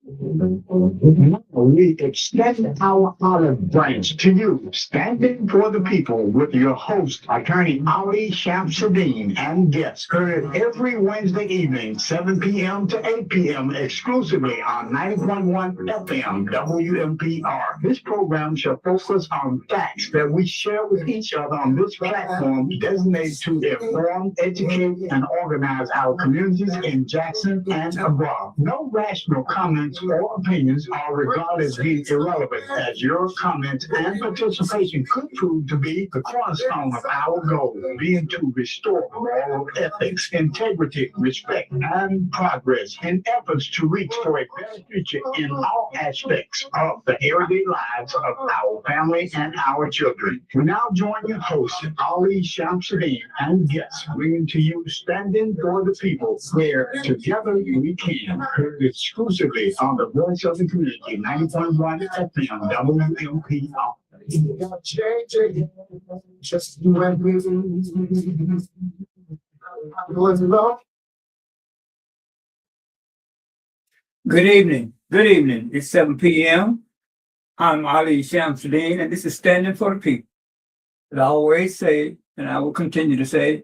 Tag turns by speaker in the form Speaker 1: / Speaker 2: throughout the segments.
Speaker 1: Now we extend our olive branch to you, standing for the people with your host, attorney Ali Shamsuddin, and guests heard every Wednesday evening, 7 p.m. to 8 p.m. exclusively on 90.1 FM WMPR. This program shall focus on facts that we share with each other on this platform designated to inform, educate, and organize our communities in Jackson and abroad. No rational comments or opinions are regarded as being irrelevant, as your comments and participation could prove to be the cornerstone of our goal, being to restore moral ethics, integrity, respect, and progress in efforts to reach for a better future in all aspects of the everyday lives of our family and our children. We now join your host, Ali Shamsuddin, and guests, bringing to you Standing for the People, where together we can, heard exclusively on the Voice of the Community, 90.1 FM, WMPR. Just when we was love.
Speaker 2: Good evening. Good evening. It's 7 p.m. I'm Ali Shamsuddin, and this is Standing for the People. As I always say, and I will continue to say,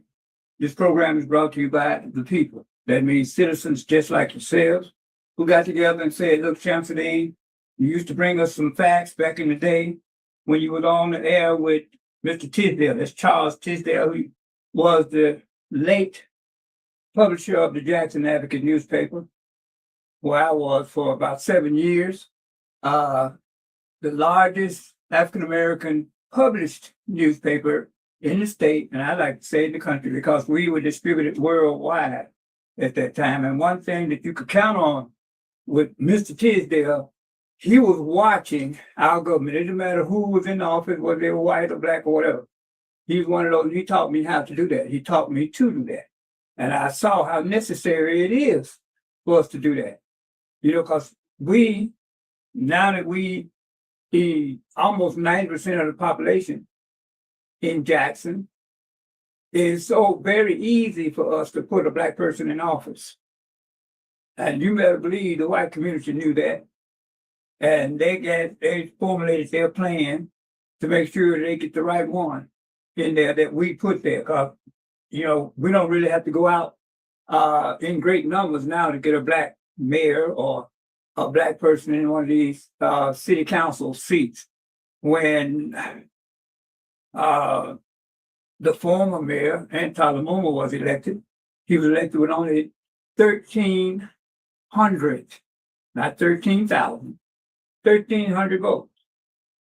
Speaker 2: this program is brought to you by the people. That means citizens just like yourselves who got together and said, look, Shamsuddin, you used to bring us some facts back in the day when you were on the air with Mr. Tisdale. That's Charles Tisdale, who was the late publisher of the Jackson Advocate newspaper, where I was for about 7 years. The largest African-American published newspaper in the state, and I like to say in the country, because we were distributed worldwide at that time. And one thing that you could count on with Mr. Tisdale, he was watching our government. It didn't matter who was in the office, whether they were white or black or whatever. He was one of those, he taught me how to do that. He taught me to do that. And I saw how necessary it is for us to do that. Because now that we, almost 90% of the population in Jackson, it's so very easy for us to put a black person in office. And you better believe the white community knew that. And they formulated their plan to make sure they get the right one in there that we put there. Because, we don't really have to go out in great numbers now to get a black mayor or a black person in one of these city council seats. When the former mayor, Antalamuma, was elected, he was elected with only 1,300, not 13,000, 1,300 votes.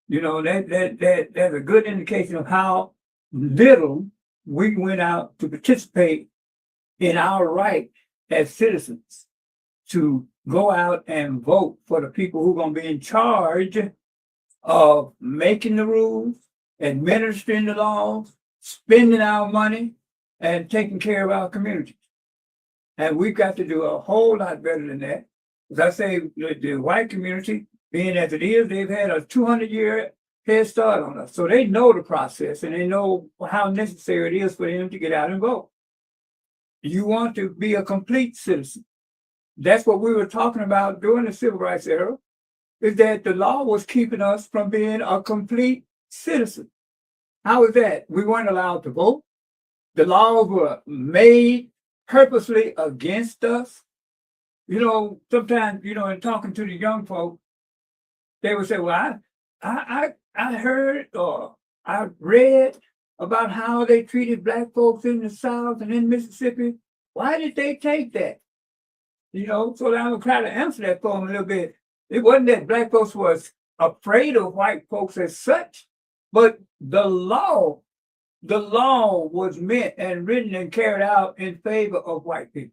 Speaker 2: That's a good indication of how little we went out to participate in our right as citizens to go out and vote for the people who are going to be in charge of making the rules, administering the laws, spending our money, and taking care of our communities. And we've got to do a whole lot better than that. As I say, the white community, being as it is, they've had a 200-year head start on us. So they know the process and they know how necessary it is for them to get out and vote. You want to be a complete citizen. That's what we were talking about during the Civil Rights era, is that the law was keeping us from being a complete citizen. How is that? We weren't allowed to vote. The laws were made purposely against us. Sometimes, in talking to the young folk, they would say, well, I heard or I read about how they treated black folks in the South and in Mississippi. Why did they take that? So I'm going to try to answer that for them a little bit. It wasn't that black folks was afraid of white folks as such, but the law was meant and written and carried out in favor of white people.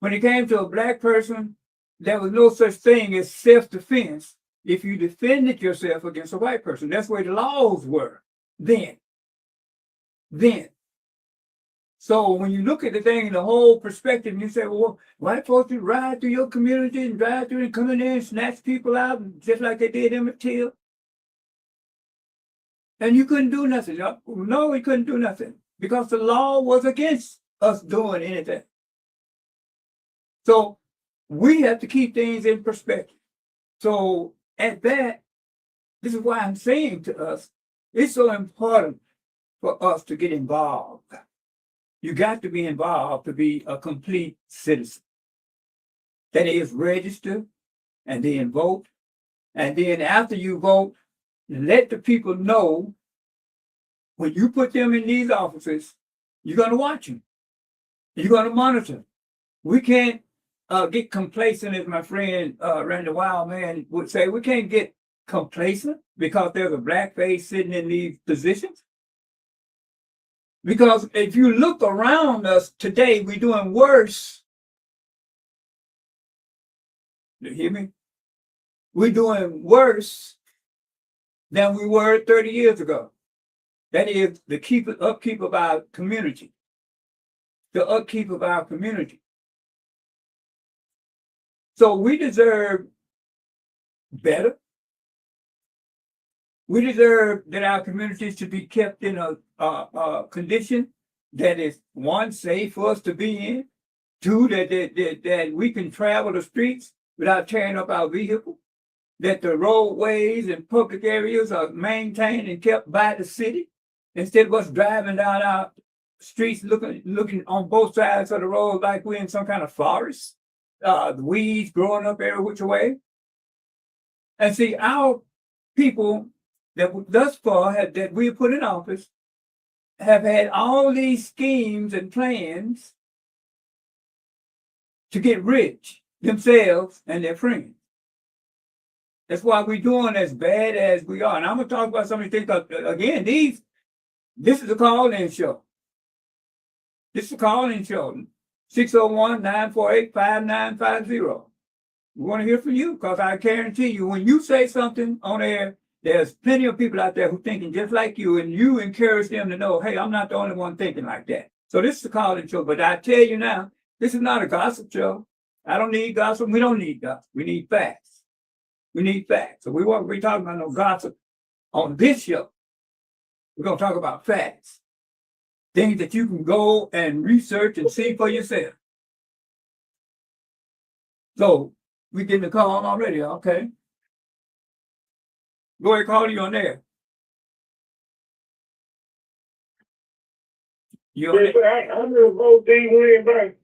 Speaker 2: When it came to a black person, there was no such thing as self-defense if you defended yourself against a white person. That's where the laws were then. So when you look at the thing in the whole perspective, and you say, well, white folks would ride through your community and drive through and come in there and snatch people out just like they did Emmett Till. And you couldn't do nothing. No, we couldn't do nothing because the law was against us doing anything. So we have to keep things in perspective. So at that, this is why I'm saying to us, it's so important for us to get involved. You got to be involved to be a complete citizen. That is, register and then vote. And then after you vote, let the people know when you put them in these offices, you're going to watch them. You're going to monitor. We can't get complacent, as my friend Randy Wildman would say. We can't get complacent because there's a black face sitting in these positions. Because if you look around us today, we're doing worse. You hear me? We're doing worse than we were 30 years ago. That is the upkeep of our community. The upkeep of our community. So we deserve better. We deserve that our communities should be kept in a condition that is, one, safe for us to be in, two, that we can travel the streets without tearing up our vehicle, that the roadways and public areas are maintained and kept by the city, instead of us driving down our streets looking on both sides of the road like we're in some kind of forest, the weeds growing up every which way. And see, our people that thus far that we put in office have had all these schemes and plans to get rich themselves and their friends. That's why we're doing as bad as we are. And I'm going to talk about some of these things. Again, this is a call-in show. This is a call-in show. 601-948-5950. We want to hear from you because I guarantee you, when you say something on air, there's plenty of people out there who thinking just like you, and you encourage them to know, hey, I'm not the only one thinking like that. So this is a call-in show. But I tell you now, this is not a gossip show. I don't need gossip. We don't need gossip. We need facts. We need facts. So we won't be talking about no gossip on this show. We're going to talk about facts. Things that you can go and research and see for yourself. So we getting the call on already, okay? Go ahead, call you on there. You on there?
Speaker 3: How many votes did he win by?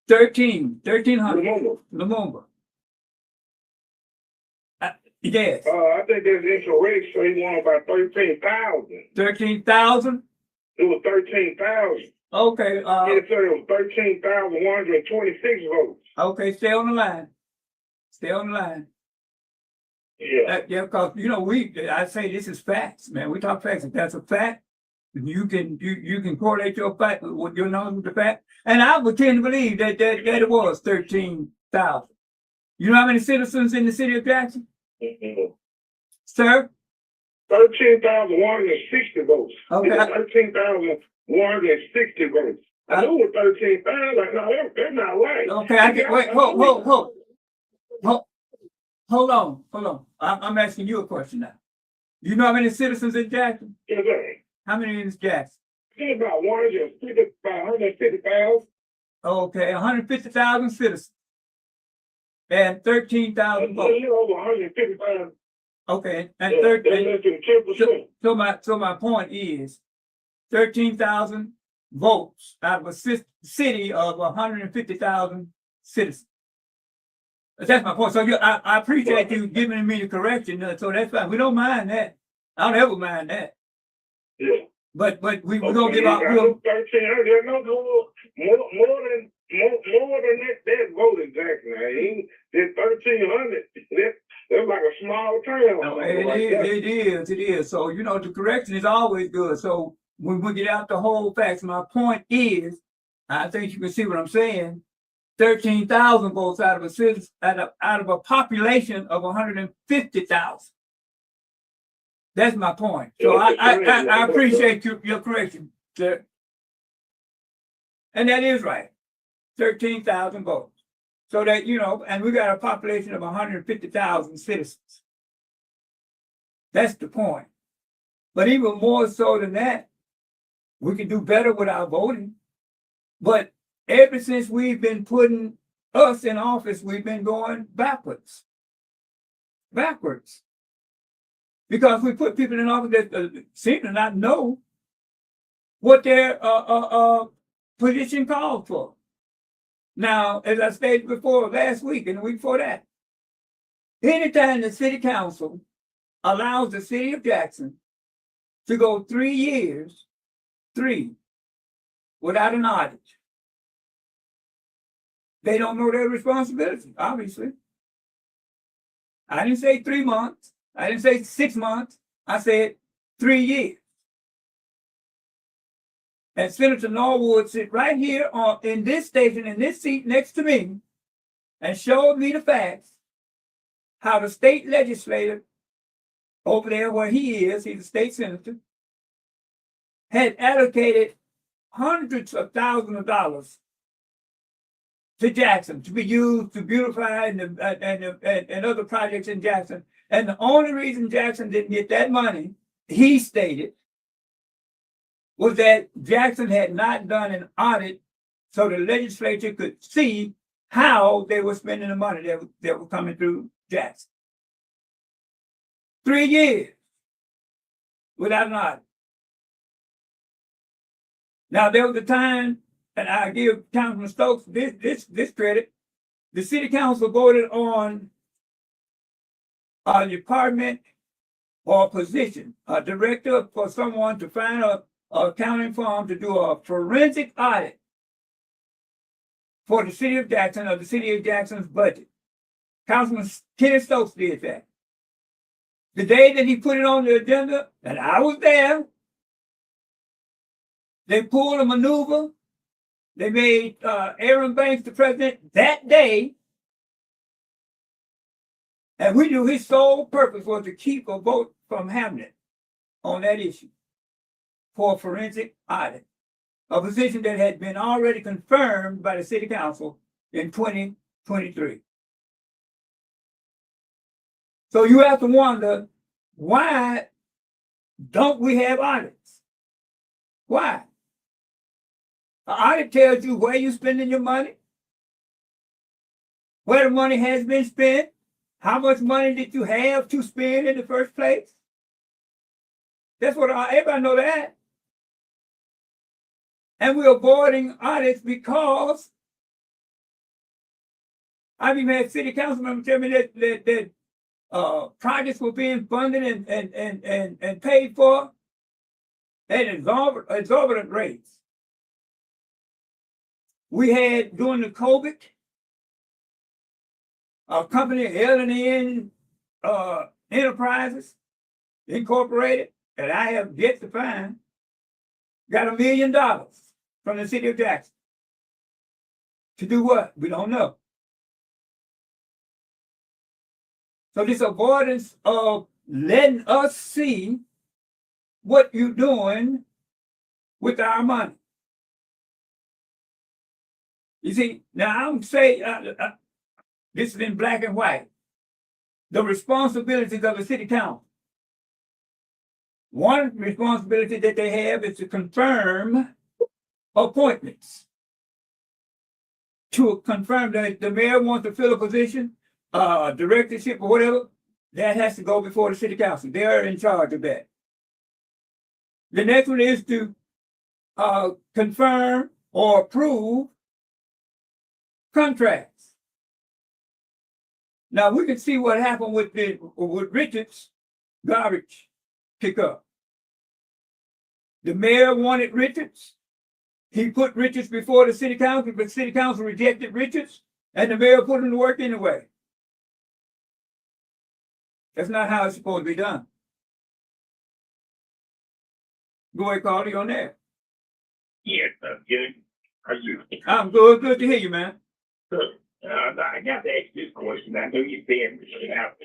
Speaker 2: 1,300. Lumumba. Yes.
Speaker 3: I think that's incorrect. So he won about 13,000.
Speaker 2: 13,000?
Speaker 3: It was 13,000.
Speaker 2: Okay.
Speaker 3: Yes, sir. It was 13,126 votes.
Speaker 2: Okay, stay on the line. Stay on the line.
Speaker 3: Yeah.
Speaker 2: Yeah, because I say this is facts, man. We talk facts. If that's a fact, you can correlate your fact with your knowledge with the fact. And I would tend to believe that it was 13,000. You know how many citizens in the city of Jackson?
Speaker 3: Mm-hmm.
Speaker 2: Sir?
Speaker 3: 13,160 votes.
Speaker 2: Okay.
Speaker 3: 13,160 votes. I knew it was 13,000. Like, no, that's not right.
Speaker 2: Okay, I can wait. Hold on. I'm asking you a question now. You know how many citizens in Jackson?
Speaker 3: Yes, sir.
Speaker 2: How many in Jackson?
Speaker 3: It's about 150,000.
Speaker 2: Okay, 150,000 citizens. And 13,000 votes.
Speaker 3: Over 150,000.
Speaker 2: Okay, and 13. So my point is 13,000 votes out of a city of 150,000 citizens. That's my point. So I appreciate you giving me the correction. So that's fine. We don't mind that. I don't ever mind that.
Speaker 3: Yeah.
Speaker 2: But we're gonna give out.
Speaker 3: 1,300. There's no more than that vote in Jackson. There's 1,300. That's like a small town.
Speaker 2: No, it is. So the correction is always good. So when we get out the whole facts, my point is, I think you can see what I'm saying. 13,000 votes out of a population of 150,000. That's my point. So I appreciate your correction, sir. And that is right. 13,000 votes. So that, and we got a population of 150,000 citizens. That's the point. But even more so than that, we can do better with our voting. But ever since we've been putting us in office, we've been going backwards. Backwards. Because we put people in office that seem to not know what their position called for. Now, as I stated before last week and the week before that, anytime the city council allows the city of Jackson to go 3 years, without an audit, they don't know their responsibility, obviously. I didn't say 3 months. I didn't say 6 months. I said 3 years. And Senator Norwood sit right here in this station, in this seat next to me, and showed me the facts, how the state legislator over there where he is, he's a state senator, had allocated hundreds of thousands of dollars to Jackson to be used to beautify and other projects in Jackson. And the only reason Jackson didn't get that money, he stated, was that Jackson had not done an audit so the legislature could see how they were spending the money that was coming through Jackson. 3 years without an audit. Now, there was a time, and I give Councilman Stokes this credit, the city council voted on a department or position, a director for someone to find a accounting firm to do a forensic audit for the city of Jackson or the city of Jackson's budget. Councilman Kenneth Stokes did that. The day that he put it on the agenda, and I was there, they pulled a maneuver. They made Aaron Banks the president that day. And we knew his sole purpose was to keep a vote from happening on that issue for a forensic audit, a position that had been already confirmed by the city council in 2023. So you have to wonder, why don't we have audits? Why? An audit tells you where you're spending your money, where the money has been spent, how much money did you have to spend in the first place? That's what everybody know that. And we're avoiding audits because I've even had city council members tell me that projects were being funded and paid for at exorbitant rates. We had, during the COVID, a company, L&N Enterprises Incorporated, that I have yet to find, got $1 million from the city of Jackson. To do what? We don't know. So this avoidance of letting us see what you're doing with our money. You see, now I'm saying, this is in black and white, the responsibilities of the city council. One responsibility that they have is to confirm appointments. To confirm that the mayor wants to fill a position, directorship or whatever, that has to go before the city council. They're in charge of that. The next one is to confirm or approve contracts. Now we can see what happened with Richards garbage pickup. The mayor wanted Richards. He put Richards before the city council, but the city council rejected Richards, and the mayor put him to work anyway. That's not how it's supposed to be done. Go ahead, Carly, on that.
Speaker 3: Yes, good. Are you?
Speaker 2: I'm good. Good to hear you, man.
Speaker 3: Good. I got to ask this question. I know you're saying get out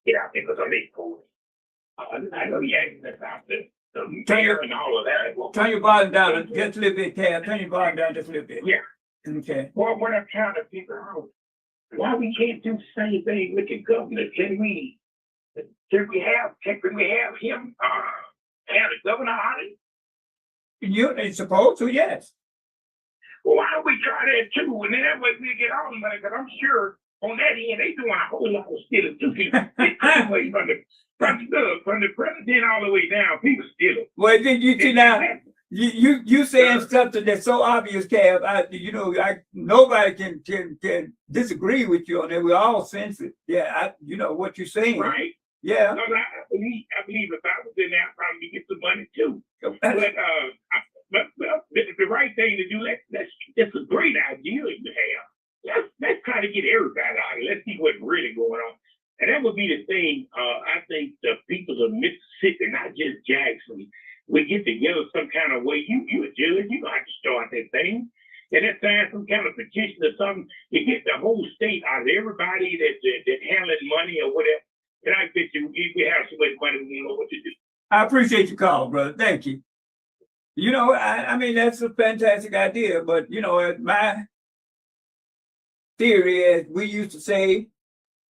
Speaker 3: there because I'm late for it. I know you asked about the mayor and all of that.
Speaker 2: Turn your volume down just a little bit, Cal. Turn your volume down just a little bit.
Speaker 3: Yeah.
Speaker 2: Okay.
Speaker 3: Well, what I'm trying to figure out, why we can't do the same thing with the governor? Can we have him have the governor audit?
Speaker 2: It's supposed to, yes.
Speaker 3: Well, why don't we try that too? And then that way we get all the money, because I'm sure on that end they doing a whole lot of stealing too. Anyway, from the president all the way down, people stealing.
Speaker 2: Well, then you see now, you saying something that's so obvious, Cav. Nobody can disagree with you on that. We all sense it. Yeah, you know what you're saying.
Speaker 3: Right.
Speaker 2: Yeah.
Speaker 3: No, I believe if I was in there, I'd probably get some money too. But the right thing to do, that's a great idea to have. Let's try to get everybody out here. Let's see what's really going on. And that would be the thing. I think the people of Mississippi, not just Jackson, we get together some kind of way. You a judge, you don't have to start that thing. And let's sign some kind of petition or something to get the whole state out of everybody that handling money or whatever. And I bet you, if we have so much money, we don't know what to do.
Speaker 2: I appreciate your call, brother. Thank you. You know, I mean, that's a fantastic idea, but, you know, my theory, as we used to say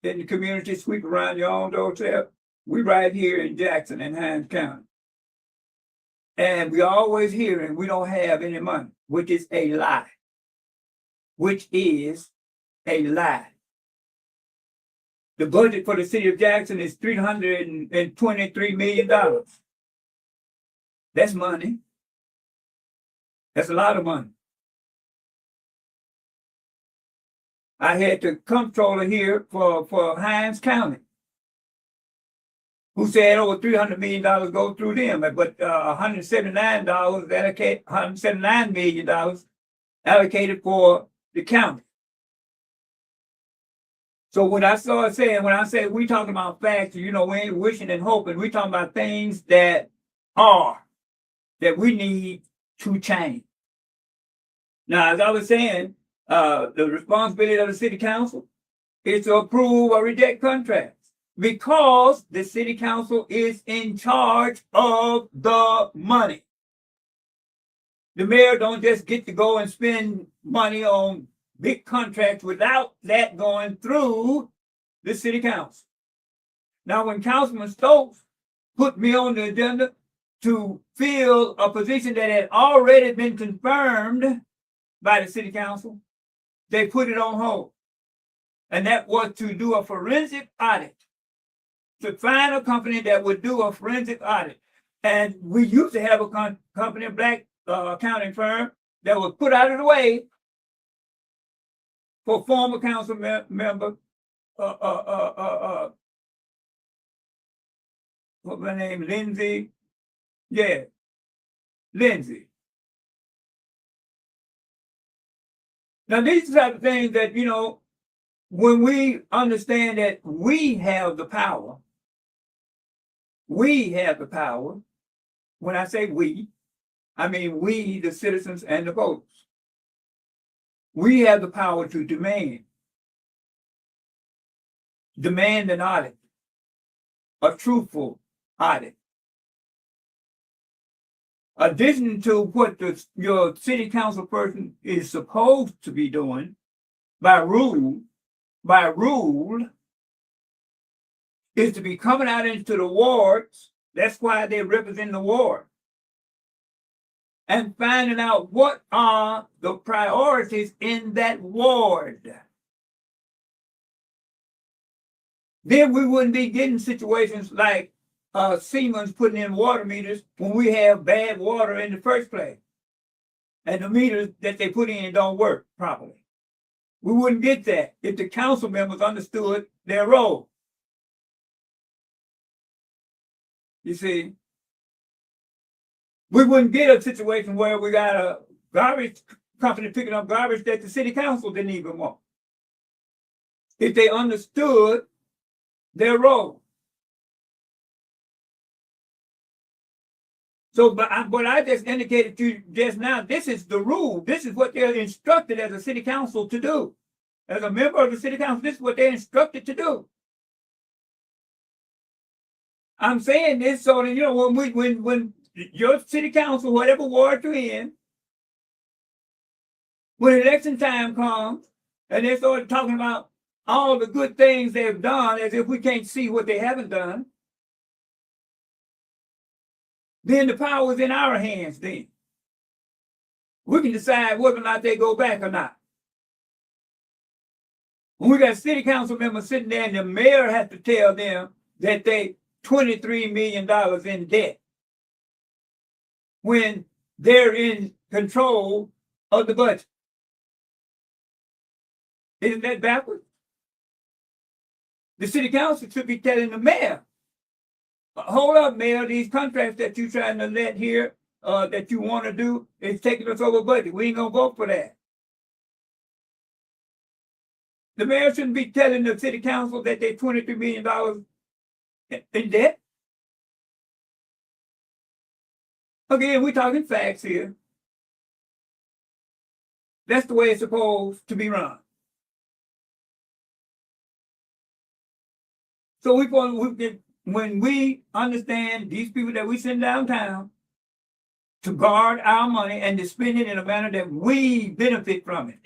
Speaker 2: in the community, sweep around your own doorstep, we right here in Jackson and Hinds County. And we always hearing we don't have any money, which is a lie. Which is a lie. The budget for the city of Jackson is $323 million. That's money. That's a lot of money. I had the comptroller here for Hinds County, who said over $300 million go through them, but $179 million allocated for the county. So when I say we talking about facts, you know, we ain't wishing and hoping. We talking about things that we need to change. Now, as I was saying, the responsibility of the city council is to approve or reject contracts because the city council is in charge of the money. The mayor don't just get to go and spend money on big contracts without that going through the city council. Now, when Councilman Stokes put me on the agenda to fill a position that had already been confirmed by the city council, they put it on hold. And that was to do a forensic audit, to find a company that would do a forensic audit. And we used to have a company, a black accounting firm, that was put out of the way for former council member, what's my name, Lindsay? Yeah, Lindsay. Now, these are the type of things that, you know, when we understand that we have the power, when I say we, I mean we, the citizens and the voters. We have the power to demand an audit, a truthful audit. Addition to what your city council person is supposed to be doing by rule, is to be coming out into the wards. That's why they represent the ward. And finding out what are the priorities in that ward. Then we wouldn't be getting situations like Siemens putting in water meters when we have bad water in the first place. And the meters that they put in don't work properly. We wouldn't get that if the council members understood their role. You see, we wouldn't get a situation where we got a garbage company picking up garbage that the city council didn't even want. If they understood their role. So, but I just indicated to you just now, this is the rule. This is what they're instructed as a city council to do. As a member of the city council, this is what they're instructed to do. I'm saying this so that, you know, when your city council, whatever ward you're in, when election time comes and they start talking about all the good things they've done as if we can't see what they haven't done, then the power is in our hands then. we can decide whether or not they go back or not. When we got city council members sitting there and the mayor has to tell them that they $23 million in debt when they're in control of the budget. Isn't that backwards? The city council should be telling the mayor, hold up, mayor, these contracts that you're trying to let here, that you want to do, is taking us over budget. We ain't gonna vote for that. The mayor shouldn't be telling the city council that they're $23 million in debt. Again, we're talking facts here. That's the way it's supposed to be run. So when we understand these people that we send downtown to guard our money and to spend it in a manner that we benefit from it.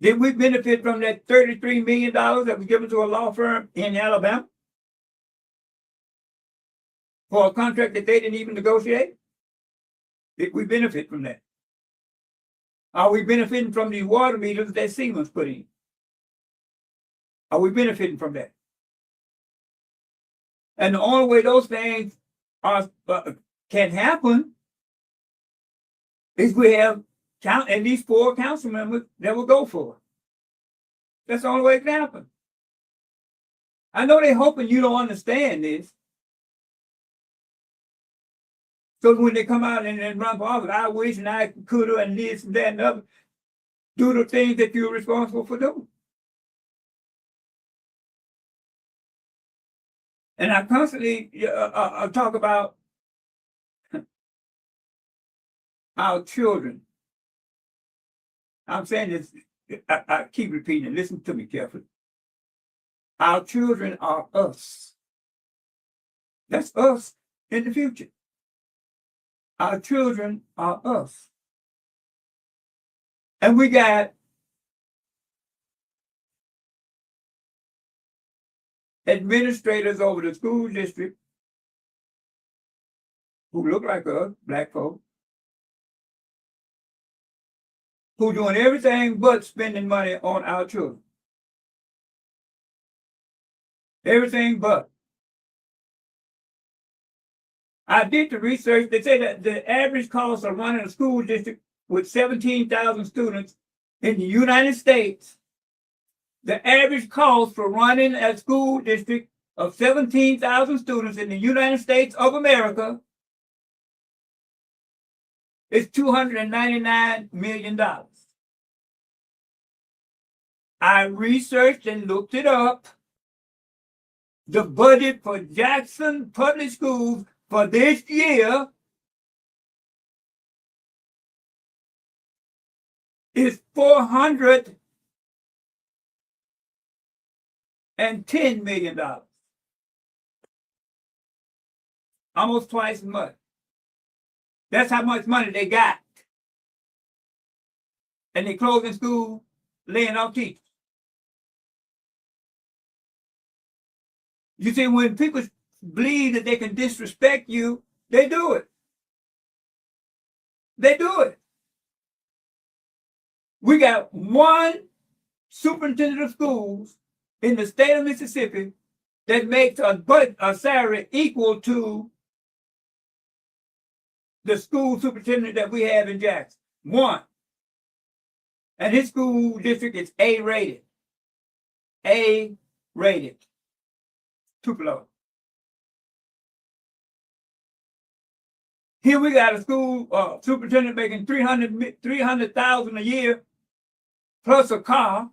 Speaker 2: Did we benefit from that $33 million that was given to a law firm in Alabama for a contract that they didn't even negotiate? Did we benefit from that? Are we benefiting from the water meters that Siemens put in? Are we benefiting from that? And the only way those things can happen is we have at least 4 council members that will go for it. That's the only way it can happen. I know they're hoping you don't understand this. So when they come out and run for office, I wish and I could have and this and that and other, do the things that you're responsible for doing. And I constantly talk about our children. I'm saying this, I keep repeating it. Listen to me carefully. Our children are us. That's us in the future. Our children are us. And we got administrators over the school district who look like us, black folk, who doing everything but spending money on our children. Everything but. I did the research. They say that the average cost of running a school district with 17,000 students in the United States, the average cost for running a school district of 17,000 students in the United States of America is $299 million. I researched and looked it up. The budget for Jackson Public Schools for this year is $410 million. Almost twice as much. That's how much money they got. And they closing school, laying off teachers. You see, when people believe that they can disrespect you, they do it. They do it. We got one superintendent of schools in the state of Mississippi that makes a salary equal to the school superintendent that we have in Jackson. One. And his school district is A-rated. A-rated. Tupelo. Here we got a school superintendent making $300,000 a year plus a car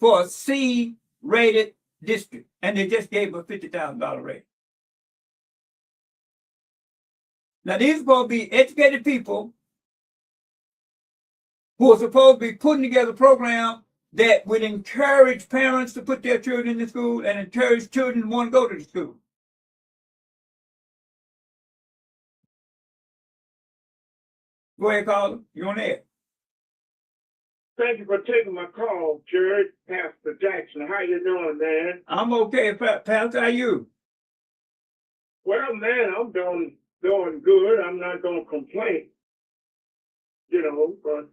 Speaker 2: for a C-rated district, and they just gave a $50,000 raise. Now these are supposed to be educated people who are supposed to be putting together a program that would encourage parents to put their children in the school and encourage children to want to go to the school. Go ahead, Carla. You're on air.
Speaker 3: Thank you for taking my call, Jared, Pastor Jackson. How you doing, man?
Speaker 2: I'm okay, Pastor. How are you?
Speaker 3: Well, man, I'm doing
Speaker 4: wasn't good. I'm not gonna complain, but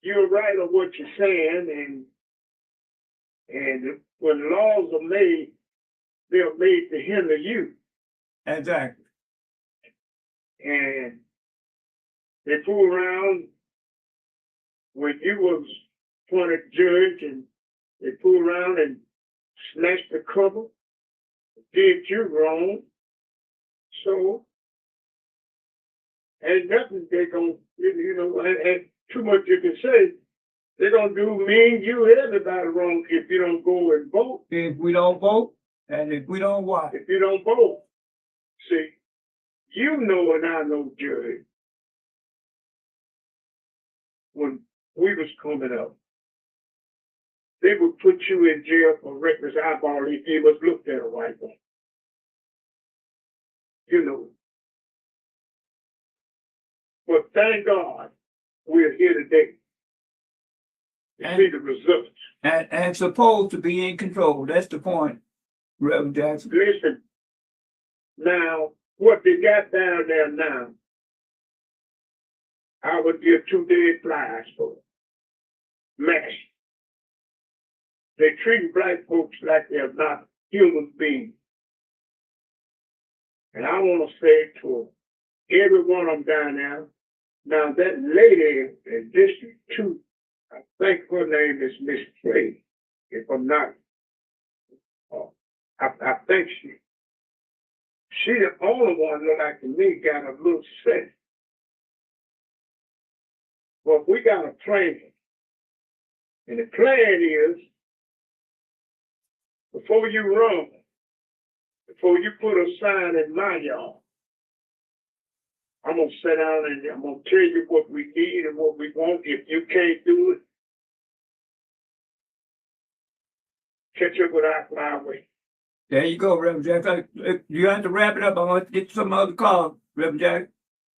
Speaker 4: you're right on what you're saying, and when laws are made, they're made to hinder you.
Speaker 2: Exactly.
Speaker 4: And they fool around when you was appointed judge, and they fool around and snatched the cover, did you wrong. So, ain't nothing they gonna, and too much you can say. They're gonna do me and you, everybody wrong if you don't go and vote.
Speaker 2: If we don't vote, and if we don't watch.
Speaker 4: If you don't vote, see, you know and I know, Jerry, when we was coming up, they would put you in jail for reckless eyeball if you was looked at a white one. But thank God we're here today to see the results.
Speaker 2: And supposed to be in control. That's the point, Reverend Jackson.
Speaker 4: Listen, now, what they got down there now, I would give 2 dead flies for it. Mash. They treat black folks like they're not human beings. And I want to say to every one of them down there, now that lady in District 2, I think her name is Miss Clay, if I'm not, I think she the only one that like to me got a little sense. But we got a plan. And the plan is, before you run, before you put a sign in my yard, I'm going to sit down and I'm going to tell you what we need and what we want. If you can't do it, catch up with our flyway.
Speaker 2: There you go, Reverend Jackson. You have to wrap it up. I want to get some other call, Reverend Jackson.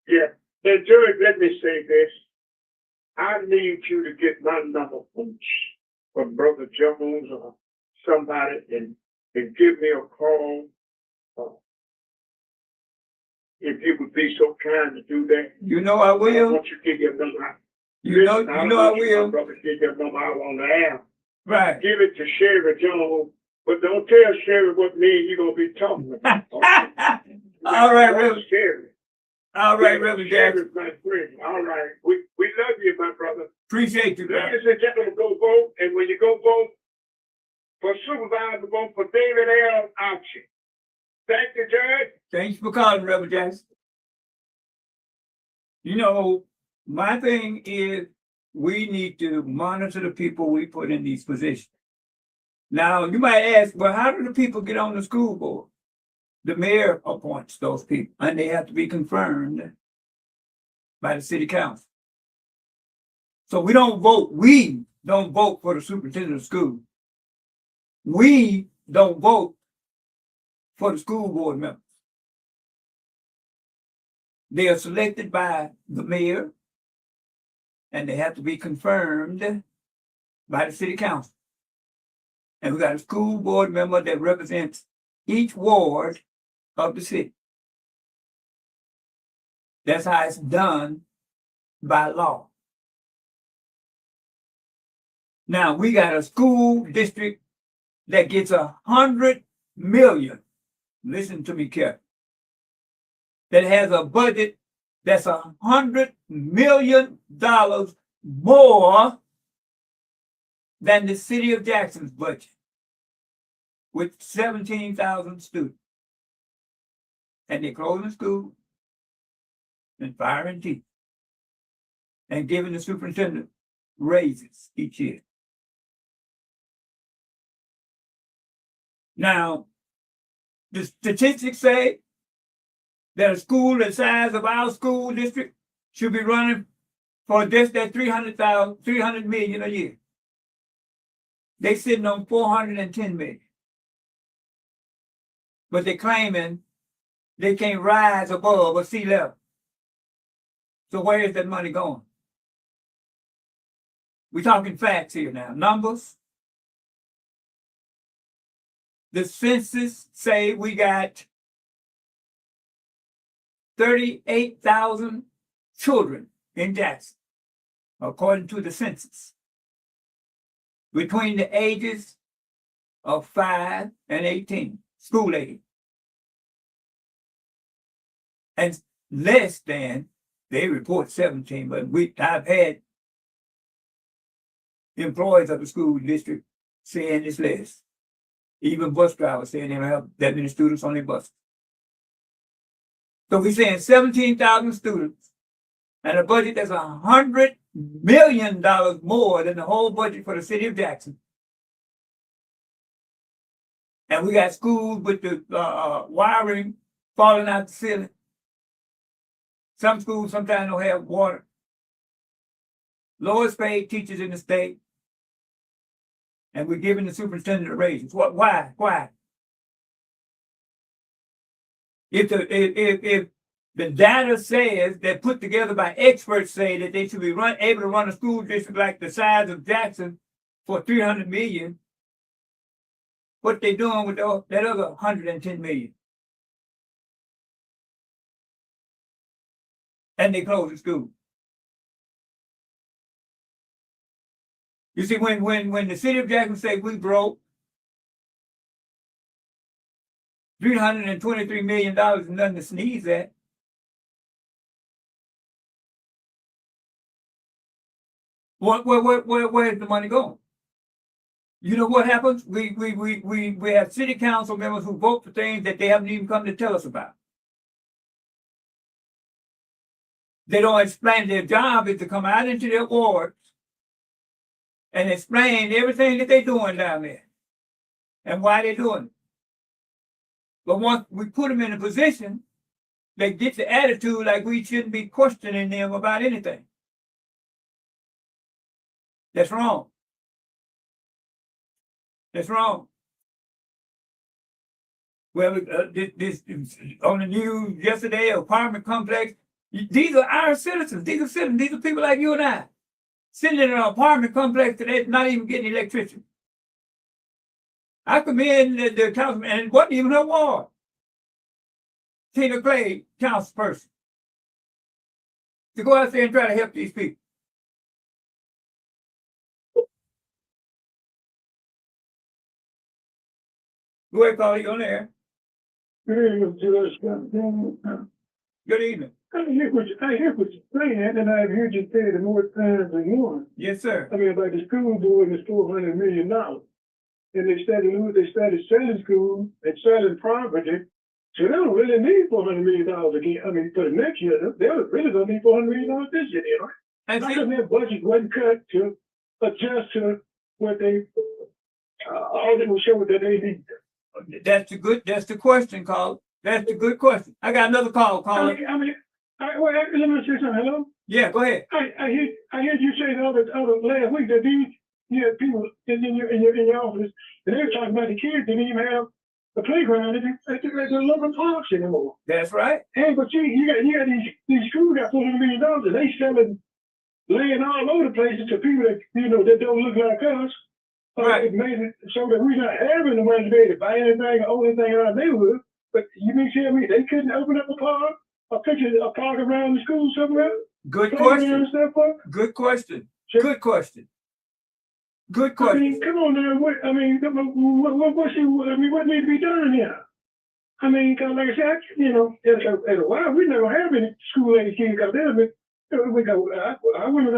Speaker 4: Yeah. And George, let me say this. I need you to get my number from Brother Jones or somebody and give me a call. If you would be so kind to do that.
Speaker 2: You know I will.
Speaker 4: I want you to give your number.
Speaker 2: You know I will.
Speaker 4: My brother, give your number out on the air.
Speaker 2: Right.
Speaker 4: Give it to Sherry Jones, but don't tell Sherry what me and you gonna be talking about.
Speaker 2: All right, Reverend.
Speaker 4: Sherry.
Speaker 2: All right, Reverend Jackson.
Speaker 4: Sherry's my friend. All right. We love you, my brother.
Speaker 2: Appreciate you, man.
Speaker 4: Ladies and gentlemen, go vote, and when you go vote for supervisor, vote for David L. Auction. Thank you, Judge.
Speaker 2: Thanks for calling, Reverend Jackson. You know, my thing is we need to monitor the people we put in these positions. Now, you might ask, well, how do the people get on the school board? The mayor appoints those people, and they have to be confirmed by the city council. So we don't vote for the superintendent of school. We don't vote for the school board members. They are selected by the mayor, and they have to be confirmed by the city council. And we got a school board member that represents each ward of the city. That's how it's done by law. Now we got a school district that gets $100 million. Listen to me carefully. That has a budget that's $100 million more than the city of Jackson's budget, with 17,000 students. And they're closing school and firing teachers and giving the superintendent raises each year. Now, the statistics say that a school the size of our school district should be running for just that $300 million a year. They sitting on $410 million. But they're claiming they can't rise above a sea level. So where is that money going? We're talking facts here now, numbers. The census say we got 38,000 children in Jackson, according to the census, between the ages of 5 and 18, school age. And less than, they report 17, but I've had employees of the school district saying it's less. Even bus drivers saying they don't have that many students on their buses. So we're saying 17,000 students and a budget that's $100 million more than the whole budget for the city of Jackson. And we got schools with the wiring falling out the ceiling. Some schools sometimes don't have water. Lowest paid teachers in the state. And we're giving the superintendent a raise. What? Why? Why? If the data says that put together by experts say that they should be able to run a school district like the size of Jackson for $300 million, what they doing with that other $110 million? And they close the school. You see, when the city of Jackson say we broke, $323 million is nothing to sneeze at. Where's the money going? You know what happens? We have city council members who vote for things that they haven't even come to tell us about. They don't explain. Their job is to come out into their wards and explain everything that they're doing down there and why they're doing it. But once we put them in a position, they get the attitude like we shouldn't be questioning them about anything. That's wrong. That's wrong. Well, this on the news yesterday, apartment complex. These are our citizens. These are citizens. These are people like you and I, sitting in an apartment complex today, not even getting electricity. I commend the councilman, and it wasn't even her ward. Tina Clay, council person, to go out there and try to help these people. Go ahead, call you on there. Good evening.
Speaker 4: I hear what you're saying, and I've heard you say it more times than one.
Speaker 2: Yes, sir.
Speaker 4: I mean, about the school board is $400 million. And they started selling schools and selling property. So they don't really need $400 million again. I mean, for the next year, they really don't need $400 million this year, right? How come their budget wasn't cut to adjust to what they, all they will show that they need?
Speaker 2: That's the question, Carl. That's the good question. I got another call, caller.
Speaker 4: Let me say something. Hello?
Speaker 2: Yeah, go ahead.
Speaker 4: I heard you say the other last week that these people in your office, and they were talking about the kids didn't even have a playground at the local parks anymore.
Speaker 2: That's right.
Speaker 4: Hey, but you got these schools got $400 million. They selling land all over the places to people that that don't look like us.
Speaker 2: Right.
Speaker 4: It made it so that we're not having the money to buy anything or own anything in our neighborhood. But you mean tell me they couldn't open up a park or picture a park around the school somewhere?
Speaker 2: Good question. Good question. Good question. Good question.
Speaker 4: I mean, come on now. What needs to be done here? I mean, cause like I said, in a while we never have any school-age kids out there. But I women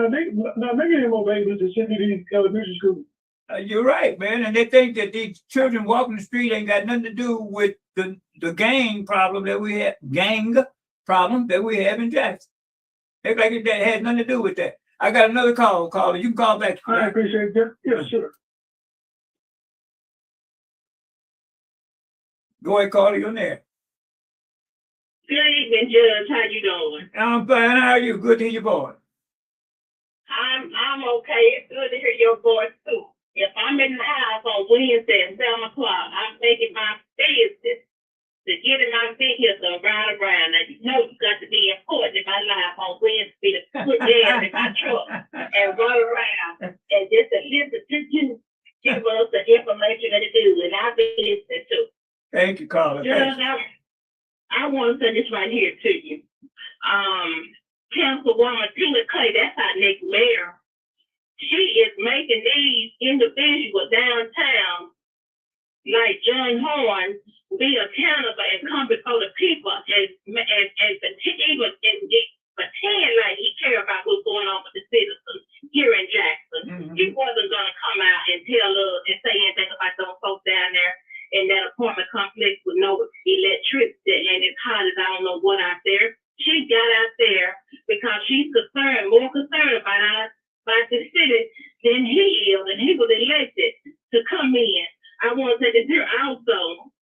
Speaker 4: not making any more babies to send to these elementary schools.
Speaker 2: You're right, man. And they think that these children walking the street ain't got nothing to do with the gang problem that we have in Jackson. They like it that had nothing to do with that. I got another caller. You can call back.
Speaker 4: I appreciate that. Yeah, sure.
Speaker 2: Go ahead, caller. You're there.
Speaker 5: Good evening, Judge. How you doing?
Speaker 2: I'm fine. How are you? Good to hear your voice.
Speaker 5: I'm okay. It's good to hear your voice too. If I'm in the house on Wednesday at 7 o'clock, I'm making my business to get in my vehicle and ride around. Now, you got to be important in my life on Wednesday to put gas in my truck and run around and just to listen to you give us the information that to do, and I've been listening to.
Speaker 2: Thank you, caller.
Speaker 5: Judge, I want to say say this right here to you. Councilwoman Tina Clay, that's our next mayor. She is making these individuals downtown, like John Horn, be accountable and come before the people and pretend like he care about what's going on with the citizens here in Jackson. Mm-hmm. He wasn't gonna come out and tell us and say anything about those folks down there in that apartment complex with no electricity and it's hot as I don't know what out there. She got out there because she's more concerned about the city than he is, and he was elected to come in. I want to say this here also.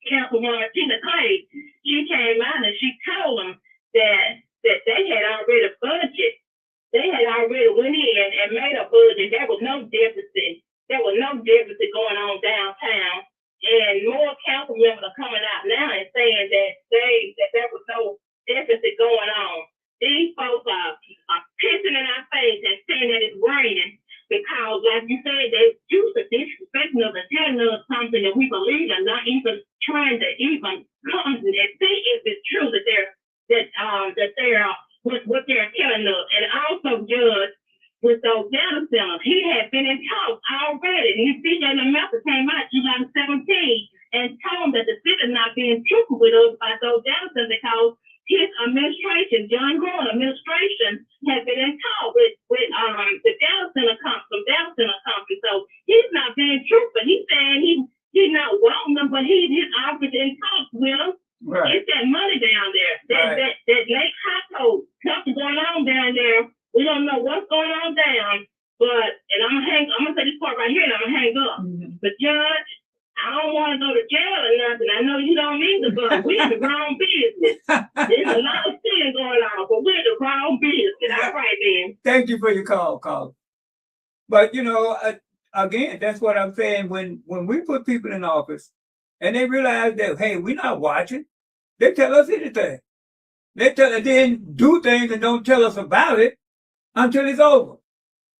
Speaker 5: Councilwoman Tina Clay, she came out and she told them that they had already budget. They had already went in and made a budget. There was no deficit. There was no deficit going on downtown. And more council members are coming out now and saying that there was no deficit going on. These folks are pissing in our face and saying that it's raining because, like you said, they used to disrespecting us and telling us something that we believe and not even trying to even come and see if it's true that they're what they're telling us. And also, Judge, with those data centers, he had been in talks already. And CJ Lamessa came out July 17 and told him that the city is not being truthful with us about those data centers because his administration, John Horn administration, has been in talks with the data center company. So he's not being truthful. He's saying he's not welcome them, but he's obviously in talks with them. Right. It's that money down there. That Lake High something going on down there. We don't know what's going on down, but and I'm gonna say this part right here and I'm gonna hang up. Mm-hmm. But Judge, I don't want to go to jail or nothing. I know you don't either, but we're in the wrong business. There's a lot of sin going on, but we're in the wrong business. All right, then.
Speaker 2: Thank you for your call. But again, that's what I'm saying. When we put people in office and they realize that, hey, we're not watching, they tell us anything. They then do things and don't tell us about it until it's over.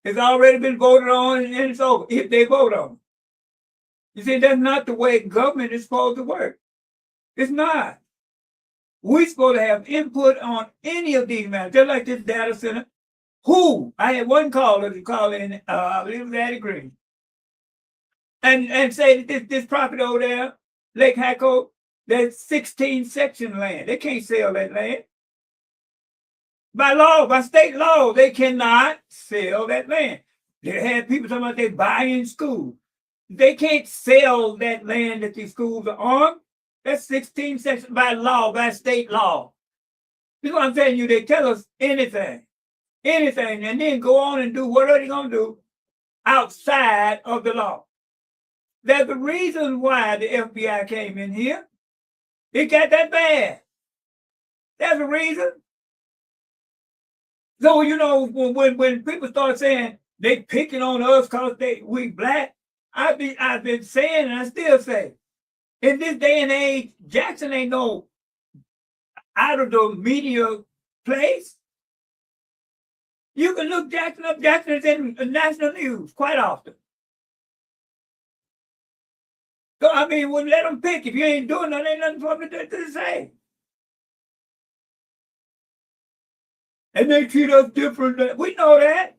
Speaker 2: It's already been voted on and it's over, if they vote on it. You see, that's not the way government is supposed to work. It's not. We're supposed to have input on any of these matters, just like this data center. I had one caller to call in, I believe it was Addie Green, and say that this property over there, Lake Hacko, that's 16 section land. They can't sell that land. By law, by state law, they cannot sell that land. They had people talking about they buy in schools. They can't sell that land that these schools are on. That's 16 sections by law, by state law. This is what I'm telling you. They tell us anything, and then go on and do whatever they're going to do outside of the law. There's a reason why the FBI came in here. It got that bad. There's a reason. So, when people start saying they picking on us because we black, I've been saying, and I still say, in this day and age, Jackson ain't no out of the media place. You can look Jackson up. Jackson is in national news quite often. So, let them pick. If you ain't doing nothing, ain't nothing for me to say. And they treat us different. We know that.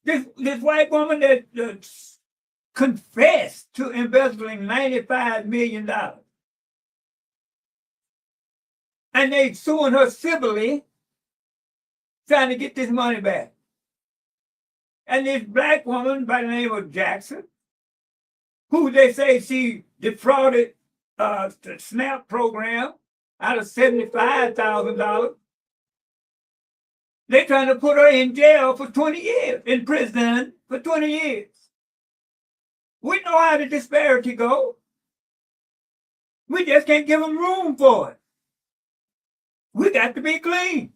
Speaker 2: This white woman that confessed to embezzling $95 million. And they suing her civilly, trying to get this money back. And this black woman by the name of Jackson, who they say she defrauded the SNAP program out of $75,000. They're trying to put her in jail for 20 years, in prison for 20 years. We know how the disparity goes. We just can't give them room for it. We got to be clean.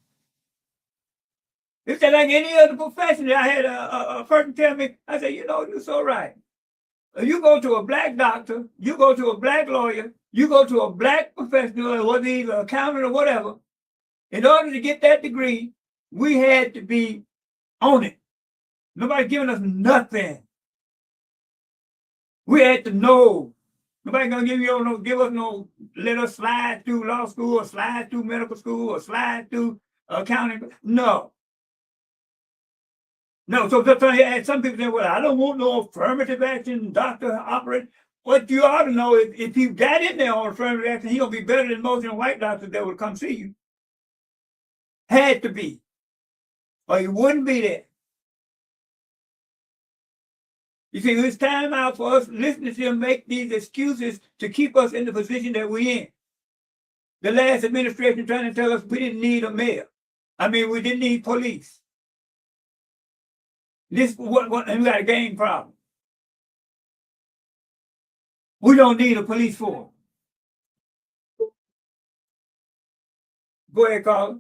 Speaker 2: It's just like any other profession. I had a person tell me, I said, you're so right. You go to a black doctor, you go to a black lawyer, you go to a black professional, whether he's an accountant or whatever. In order to get that degree, we had to be on it. Nobody giving us nothing. We had to know Nobody gonna give us no, let us slide through law school or slide through medical school or slide through accounting. No. No, so and some people say, well, I don't want no affirmative action, doctor operate. What you ought to know is if you got in there on affirmative action, he gonna be better than most of the white doctors that would come see you. Had to be. Or you wouldn't be there. You see, it's time out for us listening to them make these excuses to keep us in the position that we're in. The last administration trying to tell us we didn't need a mayor. We didn't need police. And we got a gang problem. We don't need a police force. Go ahead, Carla.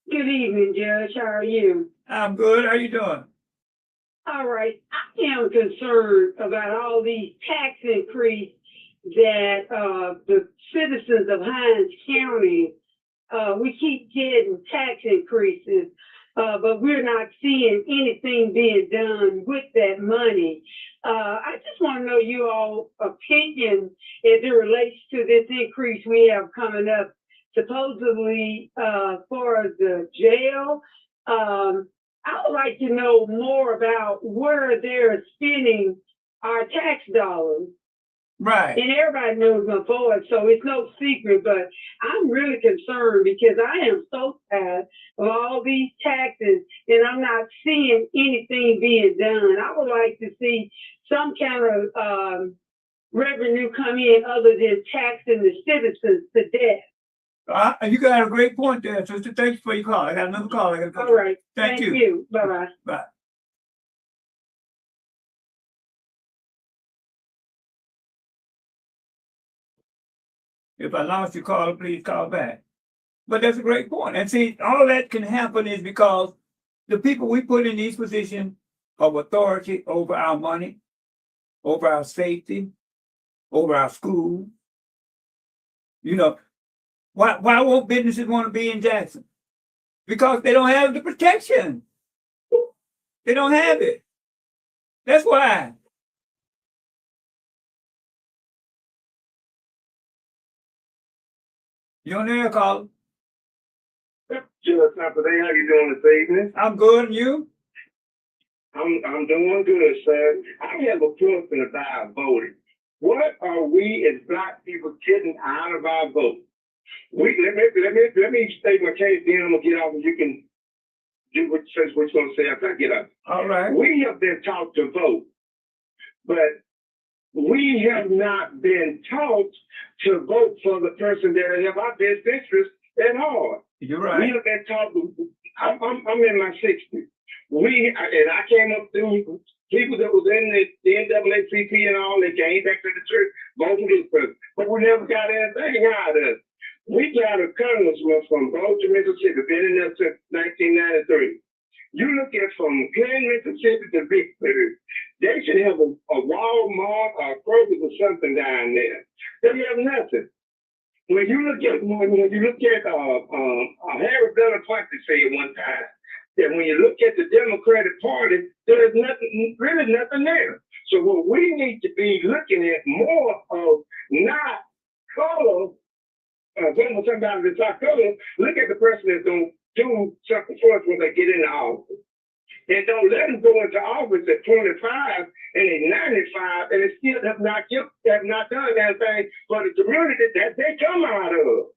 Speaker 6: Good evening, Judge. How are you?
Speaker 2: I'm good. How you doing?
Speaker 6: All right. I am concerned about all these tax increase that the citizens of Hinds County, we keep getting tax increases, but we're not seeing anything being done with that money. I just want to know your all opinion as it relates to this increase we have coming up, supposedly for the jail. I would like to know more about where they're spending our tax dollars.
Speaker 2: Right.
Speaker 6: And everybody knows my voice, so it's no secret, but I'm really concerned because I am so tired of all these taxes and I'm not seeing anything being done. I would like to see some kind of revenue come in other than taxing the citizens to death.
Speaker 2: You got a great point there, sister. Thank you for your call. I got another call.
Speaker 6: All right.
Speaker 2: Thank you.
Speaker 6: Bye-bye.
Speaker 2: Bye. If I lost your call, please call back. But that's a great point. And see, all that can happen is because the people we put in these positions of authority over our money, over our safety, over our school, why won't businesses want to be in Jackson? Because they don't have the protection. They don't have it. That's why. You on there, Carl?
Speaker 4: Judge Saturday, how you doing this evening?
Speaker 2: I'm good, and you?
Speaker 4: I'm doing good, sir. I have a question about voting. What are we as Black people getting out of our vote? Let me state my case, then I'm gonna get off and you can do what you're gonna say after I get up.
Speaker 2: All right.
Speaker 4: We have been taught to vote, but we have not been taught to vote for the person that have our best interest at heart.
Speaker 2: You're right.
Speaker 4: We have been taught. I'm in my 60s. I came up through people that was in the NAACP and all. They came back to the church, voted for this person, but we never got anything out of it. We got a congressman from Baltimore, Mississippi, been in there since 1993. You look at from Glen, Mississippi to Vicksburg, they should have a Walmart or a Kroger or something down there. They have nothing. When you look at Harry Belafonte said one time that when you look at the Democratic Party, there is really nothing there. So what we need to be looking at more of not color. When somebody that's not color, look at the person that's going to do something for us when they get in the office. And don't let them go into office at 25 and at 95 and they still have not done anything for the community that they come out of.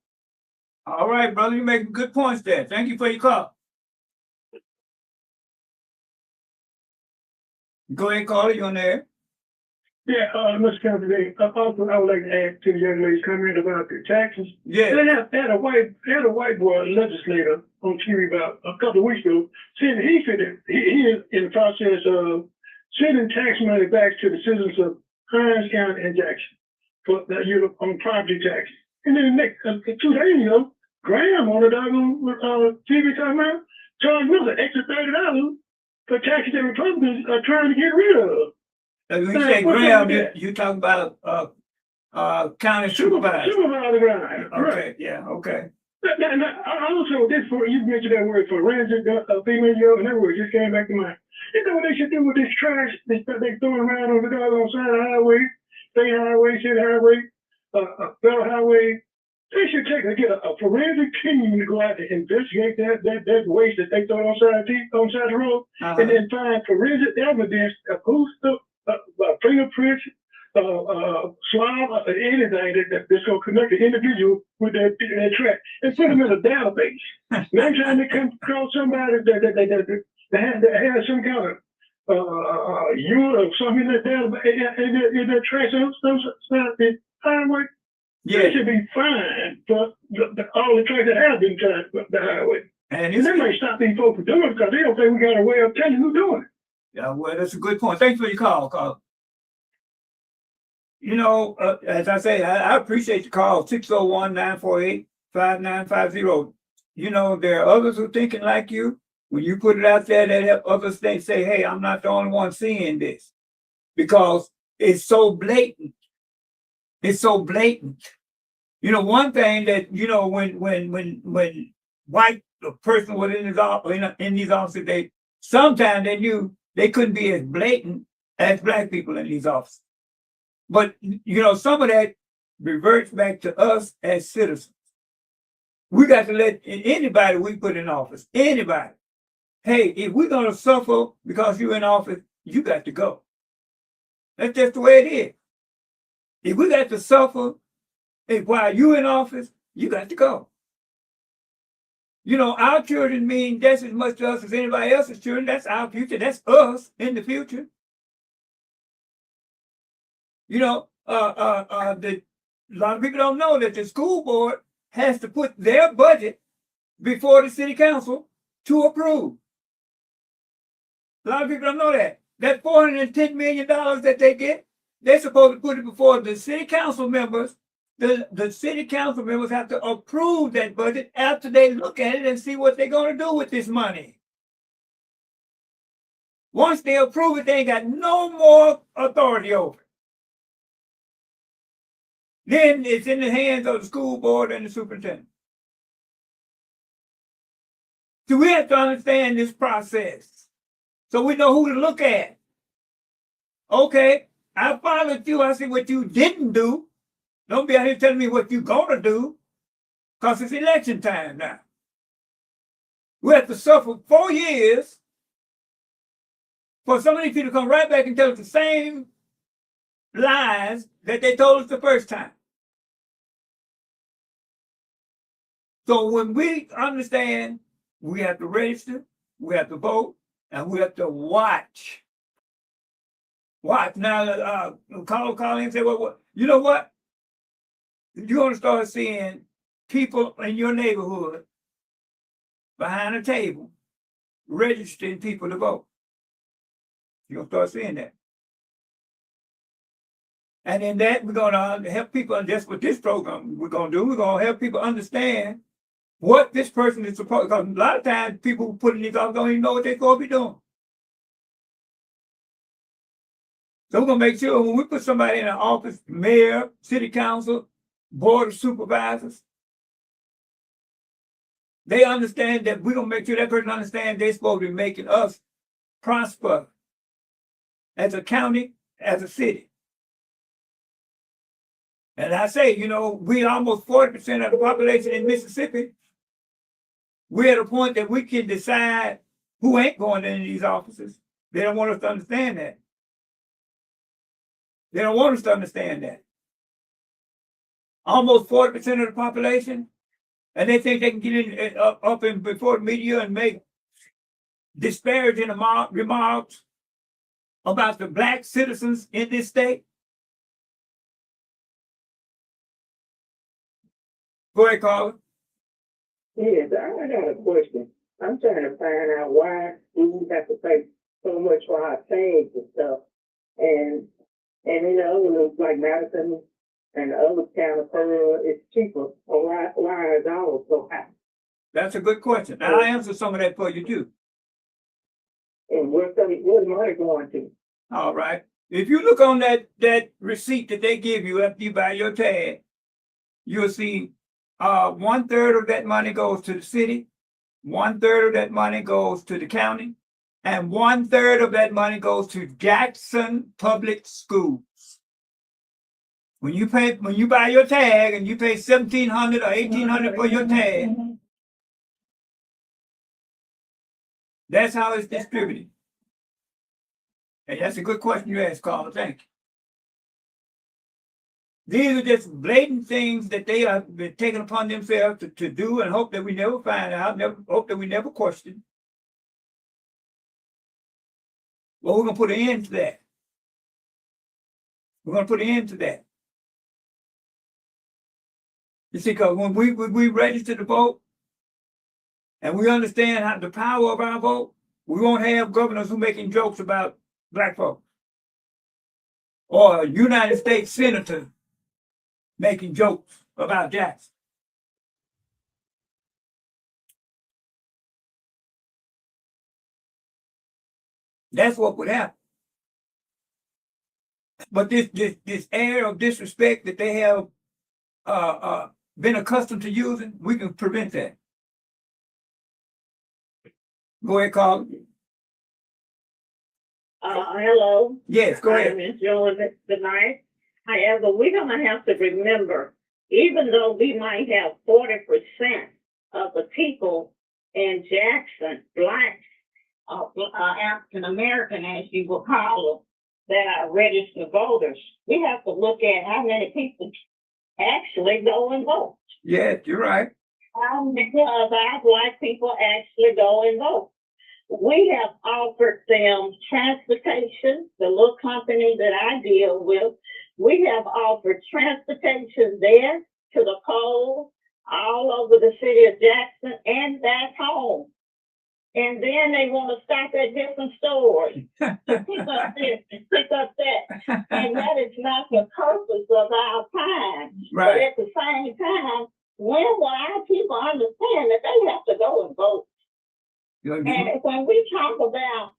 Speaker 2: All right, brother, you're making good points there. Thank you for your call. Go ahead, caller, you on there.
Speaker 7: Yeah, Mr. Kennedy, also I would like to add to the young lady's comment about the taxes.
Speaker 2: Yeah.
Speaker 7: They had a white boy legislator on TV about a couple of weeks ago saying that he is in the process of sending tax money back to the citizens of Hinds County and Jackson for that year on property tax. And then the next 2 days ago, Graham on the doggone TV talking about charging us an extra $30 for taxes that Republicans are trying to get rid of.
Speaker 2: When you say Graham, you talking about county supervisor.
Speaker 7: Supervisor, right.
Speaker 2: Okay,
Speaker 7: Right.
Speaker 2: yeah, okay.
Speaker 7: Now, also, you mentioned that word for rancid, female young, and that word just came back to mind. You know what they should do with this trash they throwing around on the doggone side of the highway? state highway, city highway, federal highway, they should get a forensic team to go out and investigate that waste that they throw on side the road, and then find forensic evidence of who's the fingerprints, swab, anything that's going to connect the individual with that track, and put them in a database. Next time they come across somebody that has some kind of unit or something in that database, in that track, some highway.
Speaker 2: Yeah.
Speaker 7: They should be fined for all the trucks that have been charged the highway.
Speaker 2: And
Speaker 7: they might stop these folks from doing it because they don't think we got a way of telling who's doing it.
Speaker 2: Yeah, well, that's a good point. Thanks for your call, Carl. You know, as I say, I appreciate the call, 601-948-5950. You know, there are others who are thinking like you. When you put it out there, that help others say, hey, I'm not the only one seeing this. Because it's so blatant. It's so blatant. You know, one thing that, you know, when white person was in these offices, sometimes they knew they couldn't be as blatant as black people in these offices. But, you know, some of that reverts back to us as citizens. We got to let anybody we put in office, anybody, hey, if we're going to suffer because you're in office, you got to go. That's just the way it is. If we got to suffer while you're in office, you got to go. You know, our children mean just as much to us as anybody else's children. That's our future. That's us in the future. You know, a lot of people don't know that the school board has to put their budget before the city council to approve. A lot of people don't know that. That $410 million that they get, they're supposed to put it before the city council members. The city council members have to approve that budget after they look at it and see what they're going to do with this money. Once they approve it, they ain't got no more authority over it. Then it's in the hands of the school board and the superintendent. So we have to understand this process so we know who to look at. Okay, I followed you. I see what you didn't do. Don't be out here telling me what you're going to do, because it's election time now. We have to suffer 4 years for some of these people to come right back and tell us the same lies that they told us the first time. So when we understand, we have to register, we have to vote, and we have to watch. Watch. Now, call in and say, well, you know what? You're going to start seeing people in your neighborhood behind a table registering people to vote. You're going to start seeing that. And in that, we're going to help people, and that's what this program we're going to do. We're going to help people understand what this person is supposed to, because a lot of times people who put in these offices don't even know what they're supposed to be doing. So we're going to make sure when we put somebody in an office, mayor, city council, board of supervisors, they understand that we're going to make sure that person understands they're supposed to be making us prosper as a county, as a city. And I say, you know, we almost 40% of the population in Mississippi. We're at a point that we can decide who ain't going into these offices. They don't want us to understand that. They don't want us to understand that. Almost 40% of the population, and they think they can get in up in before the media and make disparaging remarks about the black citizens in this state. Go ahead, Carla.
Speaker 8: Yes, I got a question. I'm trying to find out why we have to pay so much for our tags and stuff. And in the other ones, like Madison and the other town of Pearl, it's cheaper. Or why is ours so high?
Speaker 2: That's a good question. And I'll answer some of that for you too.
Speaker 8: And where's money going to?
Speaker 2: All right. If you look on that receipt that they give you after you buy your tag, you'll see 1/3 of that money goes to the city, 1/3 of that money goes to the county, and 1/3 of that money goes to Jackson Public Schools. When you buy your tag and you pay $1,700 or $1,800 for your tag, that's how it's distributed. And that's a good question you asked, Carl. Thank you. These are just blatant things that they have been taking upon themselves to do, and hope that we never find out, hope that we never question. Well, we're going to put an end to that. We're going to put an end to that. You see, because when we register to vote and we understand how the power of our vote, we won't have governors who are making jokes about black folks or a United States senator making jokes about Jackson. That's what would happen. But this air of disrespect that they have been accustomed to using, we can prevent that. Go ahead, Carl.
Speaker 5: Hello.
Speaker 2: Yes, go ahead.
Speaker 5: I'm enjoying it tonight. However, we're going to have to remember, even though we might have 40% of the people in Jackson, black, African American, as you will call them, that are registered voters, we have to look at how many people actually go and vote.
Speaker 2: Yes, you're right.
Speaker 5: Because our black people actually go and vote. We have offered them transportation, the little company that I deal with. We have offered transportation there to the polls, all over the city of Jackson and back home. And then they want to stop at different stores to pick up this and pick up that. And that is not the purpose of our time.
Speaker 2: Right.
Speaker 5: But at the same time, when will our people understand that they have to go and vote? And when we talk about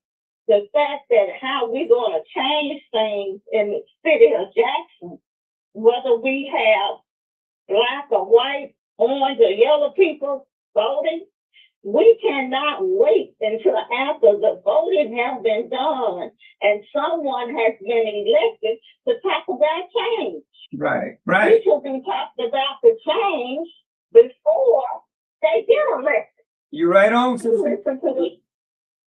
Speaker 5: the fact that how we're going to change things in the city of Jackson, whether we have black or white, orange or yellow people voting, we cannot wait until after the voting has been done and someone has been elected to talk about change.
Speaker 2: Right, right.
Speaker 5: We should be talking about the change before they get elected.
Speaker 2: You're right on.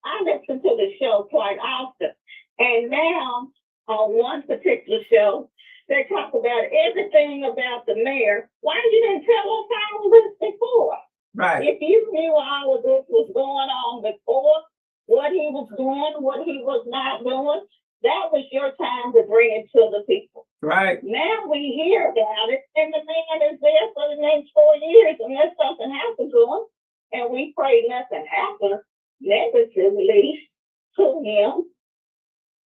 Speaker 5: I listen to the show quite often. And now, on one particular show, they talk about everything about the mayor. Why you didn't tell us all of this before?
Speaker 2: Right.
Speaker 5: If you knew all of this was going on before, what he was doing, what he was not doing, that was your time to bring it to the people.
Speaker 2: Right.
Speaker 5: Now we hear about it, and the man is there for the next 4 years unless something happens to him. And we pray nothing happens negatively to him.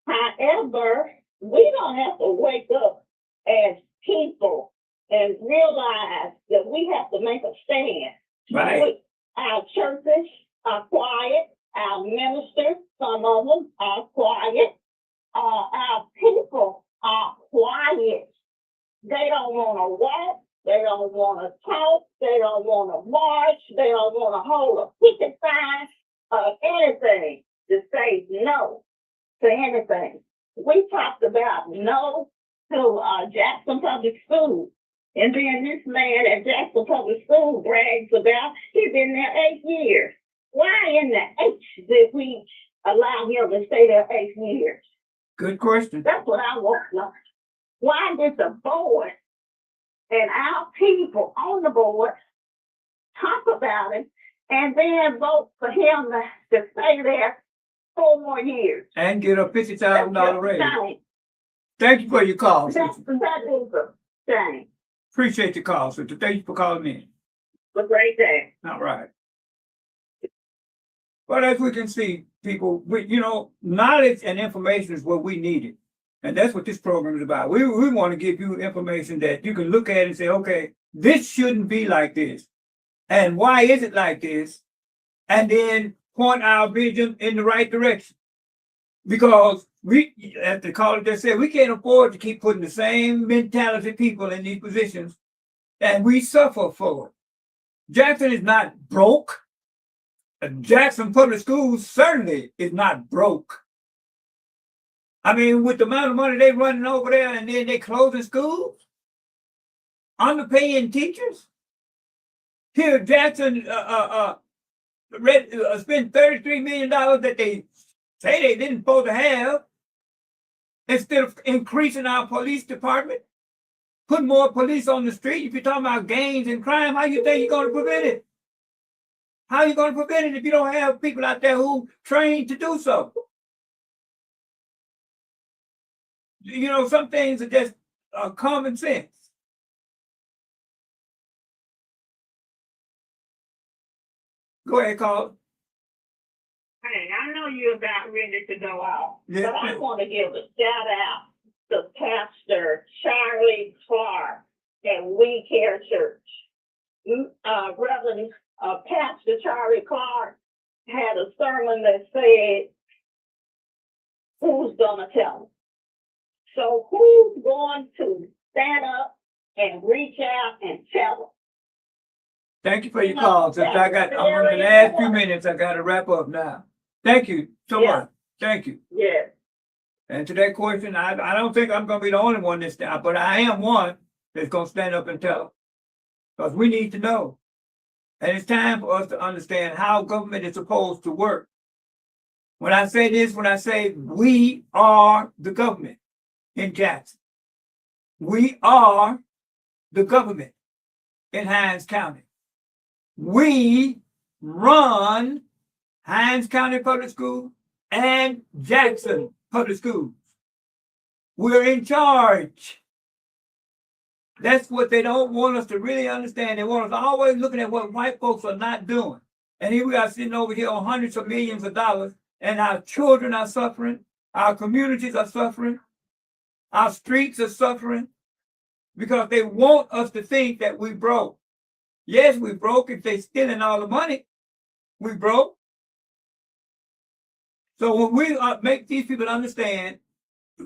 Speaker 5: However, we don't have to wake up as people and realize that we have to make a stand.
Speaker 2: Right.
Speaker 5: Our churches are quiet. Our ministers, some of them are quiet. Our people are quiet. They don't want to walk. They don't want to talk. They don't want to march. They don't want to hold a picket sign or anything to say no to anything. We talked about no to Jackson Public Schools. And then this man at Jackson Public School brags about he's been there 8 years. Why in the H did we allow him to stay there 8 years?
Speaker 2: Good question.
Speaker 5: That's what I want to know. Why did the board and our people on the board talk about it and then vote for him to stay there 4 more years?
Speaker 2: And get a $50,000 raise. Thank you for your call, sister.
Speaker 5: That is a shame.
Speaker 2: Appreciate the call, sister. Thank you for calling in.
Speaker 5: Have a great day.
Speaker 2: All right. But as we can see, people, knowledge and information is what we needed. And that's what this program is about. We want to give you information that you can look at and say, okay, this shouldn't be like this. And why is it like this? And then point our vision in the right direction. Because we, as the caller just said, we can't afford to keep putting the same mentality people in these positions, and we suffer for it. Jackson is not broke. Jackson Public Schools certainly is not broke. I mean, with the amount of money they're running over there and then they're closing schools, underpaying teachers? Here, Jackson, spent $33 million that they say they didn't supposed to have, instead of increasing our police department, put more police on the street. If you're talking about gangs and crime, how you think you're going to prevent it? How are you going to prevent it if you don't have people out there who trained to do so? You know, some things are just common sense. Go ahead, Carl.
Speaker 5: Hey, I know you're about ready to go out,
Speaker 2: Yeah.
Speaker 5: but I want to give a shout out to Pastor Charlie Clark at We Care Church. Reverend Pastor Charlie Clark had a sermon that said, "Who's gonna tell them?" So who's going to stand up and reach out and tell them?
Speaker 2: Thank you for your call. Since I'm on the last few minutes, I got to wrap up now. Thank you so much. Thank you.
Speaker 5: Yes.
Speaker 2: And to that question, I don't think I'm going to be the only one this time, but I am one that's going to stand up and tell them. Because we need to know. And it's time for us to understand how government is supposed to work. When I say this, when I say we are the government in Jackson, we are the government in Hinds County. We run Hinds County Public Schools and Jackson Public Schools. We're in charge. That's what they don't want us to really understand. They want us always looking at what white folks are not doing. And here we are sitting over here on hundreds of millions of dollars, and our children are suffering, our communities are suffering, our streets are suffering, because they want us to think that we broke. Yes, we broke if they're stealing all the money. We broke. So when we make these people understand,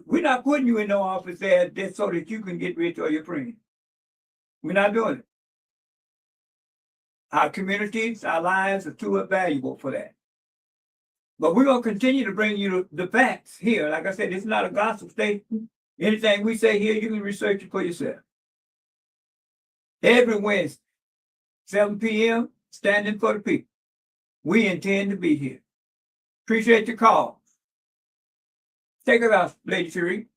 Speaker 2: we're not putting you in no office there just so that you can get rich or your friends. We're not doing it. Our communities, our lives are too valuable for that. But we're going to continue to bring you the facts here. Like I said, it's not a gossip station. Anything we say here, you can research it for yourself. Every Wednesday, 7 p.m., standing for the people. We intend to be here. Appreciate your call. Take it out, Lady Cherie.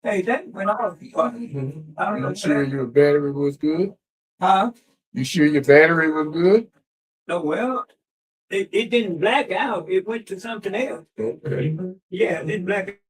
Speaker 2: Hey, that went off. I don't know.
Speaker 9: You sure your battery was good?
Speaker 2: Huh?
Speaker 9: You sure your battery was good?
Speaker 2: No, well, it didn't black out. It went to something else.
Speaker 9: Okay.
Speaker 2: Yeah, it didn't black